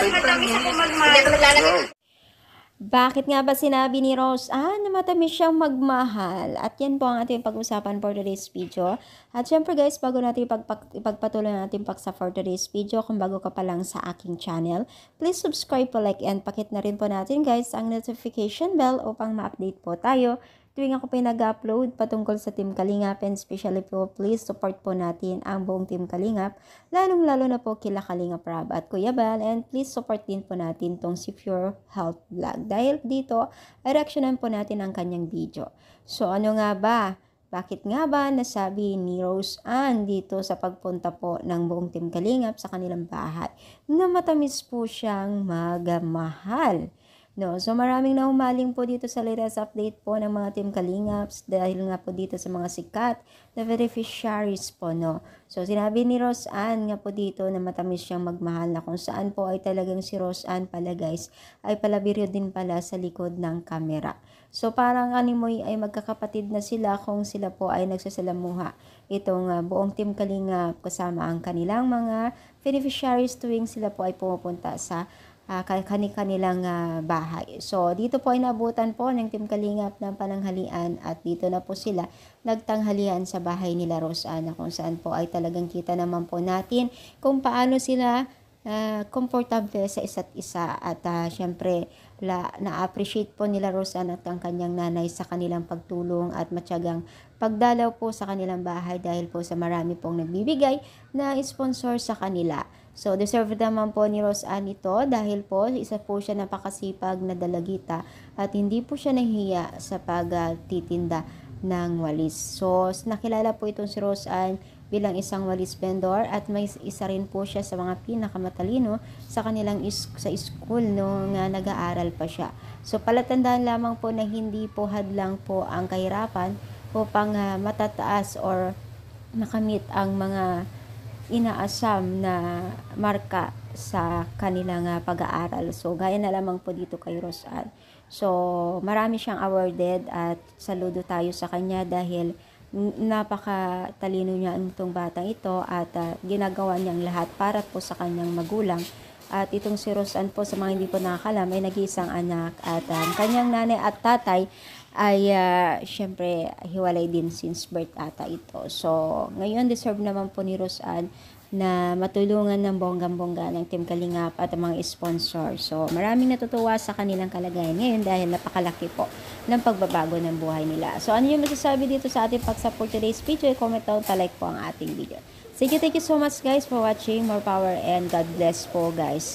matamis ako magmahal. Hindi ako naglalagay. Bakit nga ba sinabi ni Rose na matamis siyang magmahal? At yan po ang ating pag-usapan for today's video. At syempre guys, bago natin ipagpatuloy natin paksa for today's video, kung bago ka pa lang sa aking channel, please subscribe po, like, and pakit na rin po natin guys ang notification bell upang ma-update po tayo tuwing ako po nag-upload patungkol sa Team Kalingap, and especially po please support po natin ang buong Team Kalingap, lalong-lalo na po kila Kalingap Rab at Kuya Bal, and please support din po natin tong si Pure Health Vlog dahil dito ay reaksyonan po natin ang kanyang video. So ano nga ba? Bakit nga ba nasabi ni Rose Ann dito sa pagpunta po ng buong Team Kalingap sa kanilang bahay na matamis po siyang magmahal? No, so maraming nahumaling po dito sa latest update po ng mga Team Kalingaps dahil nga po dito sa mga sikat na beneficiaries po, no. So sinabi ni Rose Ann nga po dito na matamis siyang magmahal, na kung saan po ay talagang si Rose Ann pala guys ay palabiryo din pala sa likod ng kamera. So parang animoy ay magkakapatid na sila kung sila po ay nagsasalamuha itong buong Team Kalingap kasama ang kanilang mga beneficiaries tuwing sila po ay pumupunta sa kanilang bahay. So, dito po ay nabutan po ng Team Kalingap ng pananghalian at dito na po sila nagtanghalian sa bahay nila Rose Ann, kung saan po ay talagang kita naman po natin kung paano sila komportable sa isa't isa at syempre na-appreciate po nila Rose Ann at ang kanyang nanay sa kanilang pagtulong at matyagang pagdalaw po sa kanilang bahay dahil po sa marami pong nagbibigay na sponsor sa kanila. So, deserve naman po ni Rose Ann ito dahil po isa po siya napakasipag na dalagita at hindi po siya nahihiya sa pagtitinda ng walis. So, nakilala po itong si Rose Ann bilang isang walis vendor at may isa rin po siya sa mga pinakamatalino sa kanilang sa school nung nag-aaral pa siya. So, palatandaan lamang po na hindi po hadlang po ang kahirapan upang matataas or makamit ang mga inaasam na marka sa kanilang pag-aaral. So, gaya na lamang po dito kay Rose Ann. So, marami siyang awarded at saludo tayo sa kanya dahil napakatalino niya itong batang ito at ginagawa niyang lahat para po sa kanyang magulang. At itong si Rose Ann po, sa mga hindi po nakakalam, ay nag-iisang anak at kanyang nanay at tatay ay syempre hiwalay din since birth ata ito. So, ngayon deserve naman po ni Rose Ann na matulungan ng bonggang-bongga ng Team Kalingap at ang mga sponsor. So, maraming natutuwa sa kanilang kalagayan ngayon dahil napakalaki po ng pagbabago ng buhay nila. So, ano yung masasabi dito sa ating pag-support today's video? Comment down, like po ang ating video. Thank you so much guys for watching. More power and God bless po guys.